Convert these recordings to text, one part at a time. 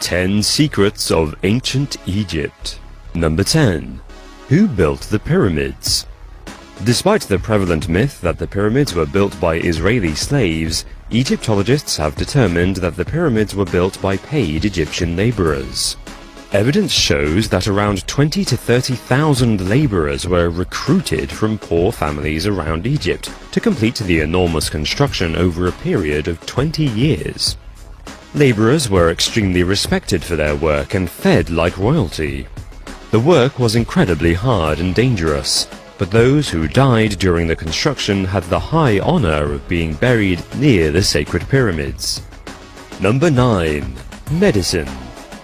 10 Secrets of Ancient Egypt. Number 10. Who built the pyramids? Despite the prevalent myth that the pyramids were built by Israeli slaves, Egyptologists have determined that the pyramids were built by paid Egyptian laborers. Evidence shows that around 20 to 30,000 laborers were recruited from poor families around Egypt to complete the enormous construction over a period of 20 years. Laborers were extremely respected for their work and fed like royalty. The work was incredibly hard and dangerous, but those who died during the construction had the high honor of being buried near the sacred pyramids. Number 9. Medicine.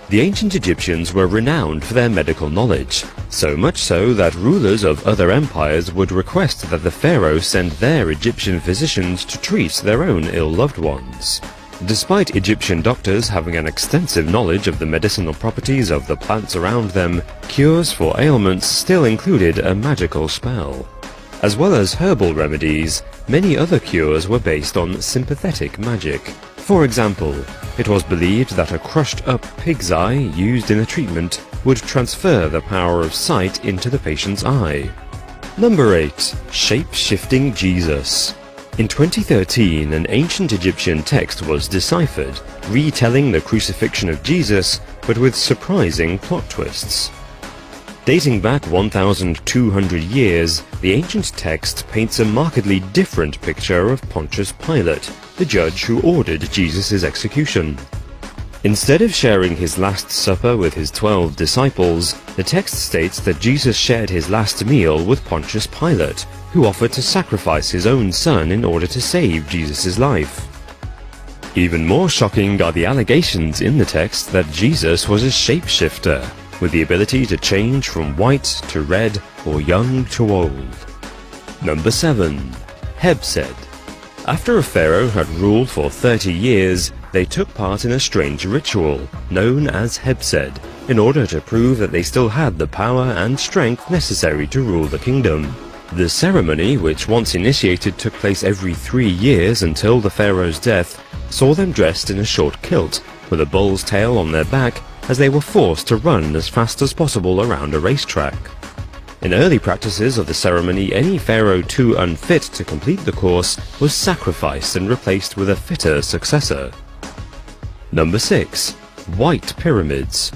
The ancient Egyptians were renowned for their medical knowledge, so much so that rulers of other empires would request that the pharaoh send their Egyptian physicians to treat their own ill loved ones. Despite Egyptian doctors having an extensive knowledge of the medicinal properties of the plants around them, cures for ailments still included a magical spell. As well as herbal remedies, many other cures were based on sympathetic magic. For example, it was believed that a crushed-up pig's eye used in a treatment would transfer the power of sight into the patient's eye. Number 8. Shape-shifting Jesus. In 2013, an ancient Egyptian text was deciphered, retelling the crucifixion of Jesus, but with surprising plot twists. Dating back 1,200 years, the ancient text paints a markedly different picture of Pontius Pilate, the judge who ordered Jesus' execution. Instead of sharing his Last Supper with his 12 disciples, the text states that Jesus shared his last meal with Pontius Pilate, who offered to sacrifice his own son in order to save Jesus' life. Even more shocking are the allegations in the text that Jesus was a shapeshifter, with the ability to change from white to red or young to old. Number 7. Hebsed. After a pharaoh had ruled for 30 years, they took part in a strange ritual, known as Hebsed, in order to prove that they still had the power and strength necessary to rule the kingdom. The ceremony, which once initiated took place every 3 years until the pharaoh's death, saw them dressed in a short kilt, with a bull's tail on their back, as they were forced to run as fast as possible around a racetrack. In early practices of the ceremony, any pharaoh too unfit to complete the course was sacrificed and replaced with a fitter successor. Number 6. White Pyramids.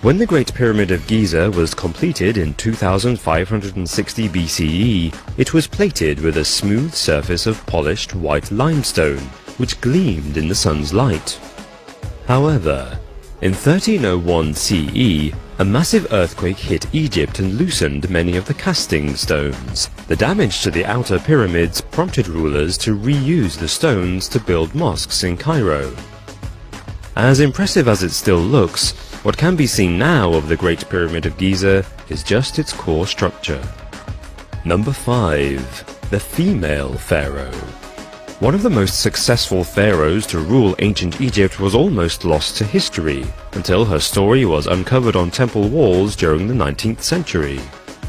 When the Great Pyramid of Giza was completed in 2560 BCE, it was plated with a smooth surface of polished white limestone, which gleamed in the sun's light. However, in 1301 CE, a massive earthquake hit Egypt and loosened many of the casting stones. The damage to the outer pyramids prompted rulers to reuse the stones to build mosques in Cairo. As impressive as it still looks, what can be seen now of the Great Pyramid of Giza is just its core structure. Number 5. The Female Pharaoh. One of the most successful pharaohs to rule ancient Egypt was almost lost to history, until her story was uncovered on temple walls during the 19th century.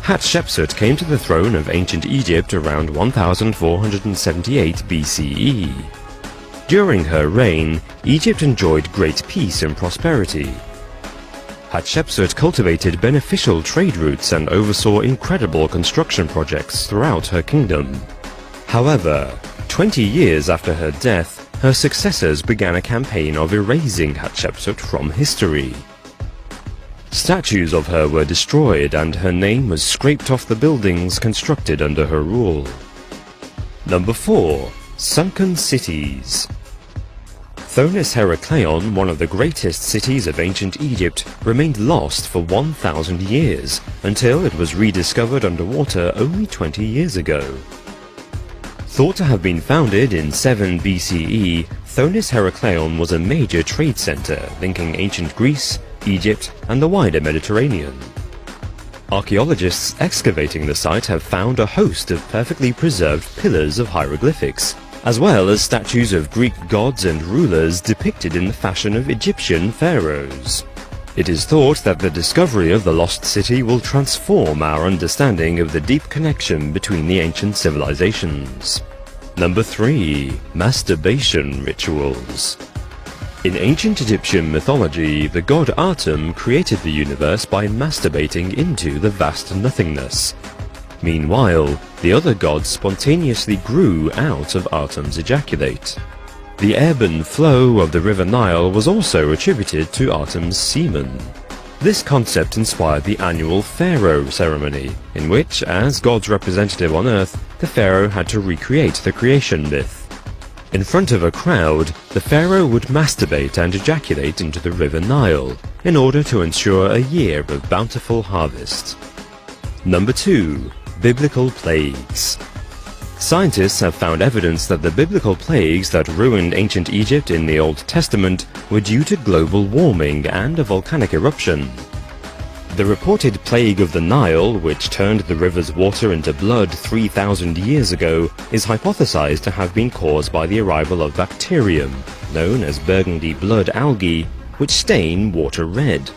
Hatshepsut came to the throne of ancient Egypt around 1478 BCE. During her reign, Egypt enjoyed great peace and prosperity. Hatshepsut cultivated beneficial trade routes and oversaw incredible construction projects throughout her kingdom. However, 20 years after her death, her successors began a campaign of erasing Hatshepsut from history. Statues of her were destroyed and her name was scraped off the buildings constructed under her rule. Number 4. Sunken Cities. Thonis Heracleion, one of the greatest cities of ancient Egypt, remained lost for 1,000 years, until it was rediscovered underwater only 20 years ago. Thought to have been founded in 7 BCE, Thonis Heracleion was a major trade center linking ancient Greece, Egypt, and the wider Mediterranean. Archaeologists excavating the site have found a host of perfectly preserved pillars of hieroglyphics, as well as statues of Greek gods and rulers depicted in the fashion of Egyptian pharaohs. It is thought that the discovery of the lost city will transform our understanding of the deep connection between the ancient civilizations. Number 3. Masturbation Rituals. In ancient Egyptian mythology, the god Atum created the universe by masturbating into the vast nothingness. Meanwhile, the other gods spontaneously grew out of Atum's ejaculate. The ebb and flow of the river Nile was also attributed to Atum's semen. This concept inspired the annual pharaoh ceremony, in which, as God's representative on earth, the pharaoh had to recreate the creation myth. In front of a crowd, the pharaoh would masturbate and ejaculate into the river Nile, in order to ensure a year of bountiful harvest. Number 2. Biblical plagues. Scientists have found evidence that the biblical plagues that ruined ancient Egypt in the Old Testament were due to global warming and a volcanic eruption. The reported plague of the Nile, which turned the river's water into blood 3,000 years ago, is hypothesized to have been caused by the arrival of bacterium, known as burgundy blood algae, which stain water red.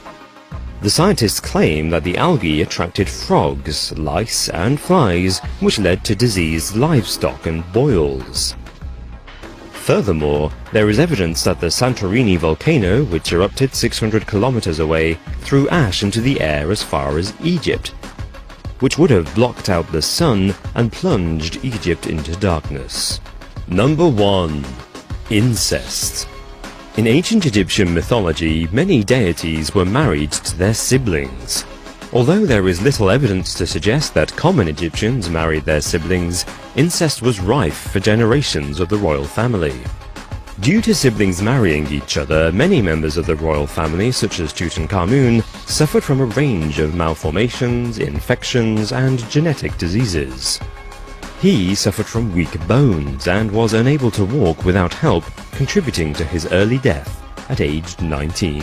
The scientists claim that the algae attracted frogs, lice and flies, which led to diseased livestock and boils. Furthermore, there is evidence that the Santorini volcano, which erupted 600 kilometers away, threw ash into the air as far as Egypt, which would have blocked out the sun and plunged Egypt into darkness. Number 1. Incest. In ancient Egyptian mythology, many deities were married to their siblings. Although there is little evidence to suggest that common Egyptians married their siblings, incest was rife for generations of the royal family. Due to siblings marrying each other, many members of the royal family, such as Tutankhamun, suffered from a range of malformations, infections, and genetic diseases. He suffered from weak bones and was unable to walk without help, contributing to his early death at age 19.